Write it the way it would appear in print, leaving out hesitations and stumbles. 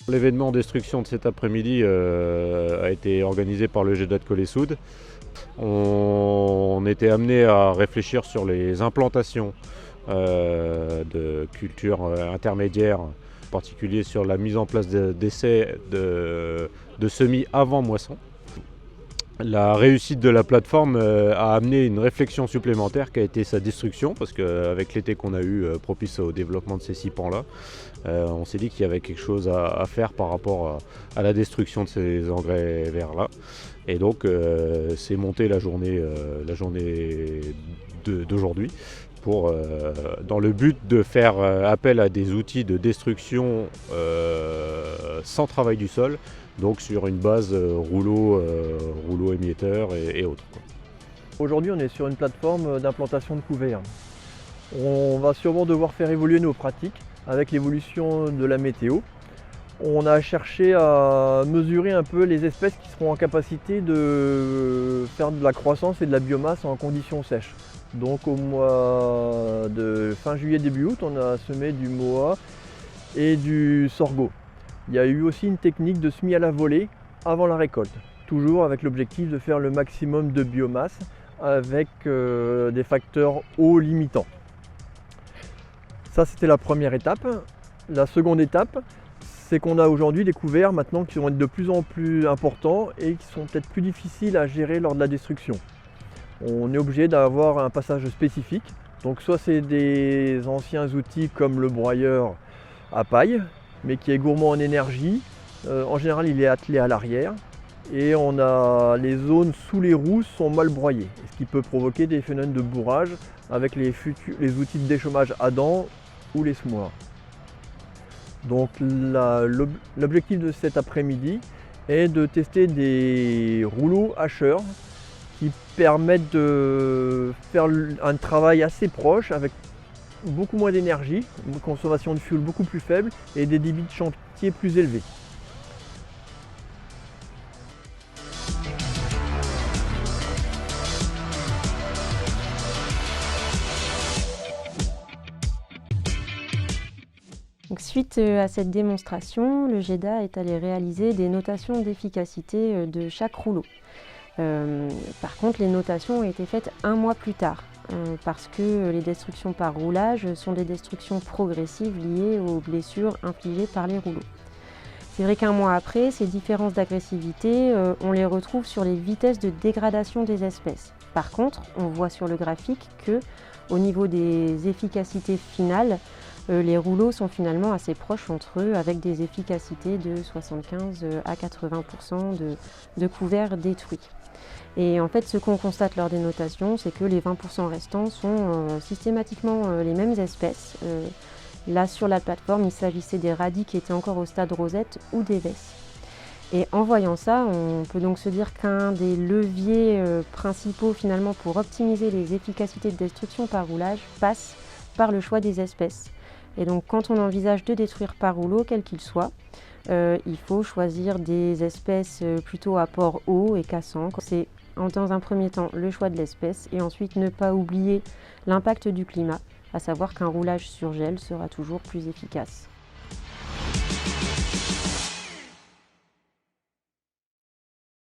L'événement destruction de cet après-midi a été organisé par le GEDA de Collet-Soude. On était amené à réfléchir sur les implantations de cultures intermédiaires, en particulier sur la mise en place d'essais de semis avant moisson. La réussite de la plateforme a amené une réflexion supplémentaire qui a été sa destruction, parce qu'avec l'été qu'on a eu propice au développement de ces 6 pans-là, on s'est dit qu'il y avait quelque chose à faire par rapport à la destruction de ces engrais verts-là. Et donc c'est monté la journée d'aujourd'hui dans le but de faire appel à des outils de destruction sans travail du sol, donc sur une base rouleau émetteur et autres. Aujourd'hui, on est sur une plateforme d'implantation de couverts. On va sûrement devoir faire évoluer nos pratiques avec l'évolution de la météo. On a cherché à mesurer un peu les espèces qui seront en capacité de faire de la croissance et de la biomasse en conditions sèches. Donc au mois de fin juillet, début août, on a semé du moa et du sorgho. Il y a eu aussi une technique de semis à la volée avant la récolte, toujours avec l'objectif de faire le maximum de biomasse avec des facteurs eau limitants. Ça, c'était la première étape. La seconde étape, c'est qu'on a aujourd'hui des couverts maintenant qui vont être de plus en plus importants et qui sont peut-être plus difficiles à gérer lors de la destruction. On est obligé d'avoir un passage spécifique. Donc soit c'est des anciens outils comme le broyeur à paille, mais qui est gourmand en énergie. En général, il est attelé à l'arrière. Et on a les zones sous les roues sont mal broyées, ce qui peut provoquer des phénomènes de bourrage avec les outils de déchômage à dents ou les semoirs. Donc l'objectif de cet après-midi est de tester des rouleaux hacheurs qui permettent de faire un travail assez proche avec beaucoup moins d'énergie, une consommation de fuel beaucoup plus faible et des débits de chantier plus élevés. Donc, suite à cette démonstration, le GEDA est allé réaliser des notations d'efficacité de chaque rouleau. Par contre, les notations ont été faites un mois plus tard, parce que les destructions par roulage sont des destructions progressives liées aux blessures infligées par les rouleaux. C'est vrai qu'un mois après, ces différences d'agressivité, on les retrouve sur les vitesses de dégradation des espèces. Par contre, on voit sur le graphique que, au niveau des efficacités finales, les rouleaux sont finalement assez proches entre eux, avec des efficacités de 75 à 80% de couverts détruits. Et en fait, ce qu'on constate lors des notations, c'est que les 20% restants sont systématiquement les mêmes espèces. Là, sur la plateforme, il s'agissait des radis qui étaient encore au stade rosette ou des vesses. Et en voyant ça, on peut donc se dire qu'un des leviers principaux finalement pour optimiser les efficacités de destruction par roulage passe par le choix des espèces. Et donc quand on envisage de détruire par rouleau, quel qu'il soit, il faut choisir des espèces plutôt à port haut et cassant. C'est dans un premier temps le choix de l'espèce et ensuite ne pas oublier l'impact du climat, à savoir qu'un roulage sur gel sera toujours plus efficace.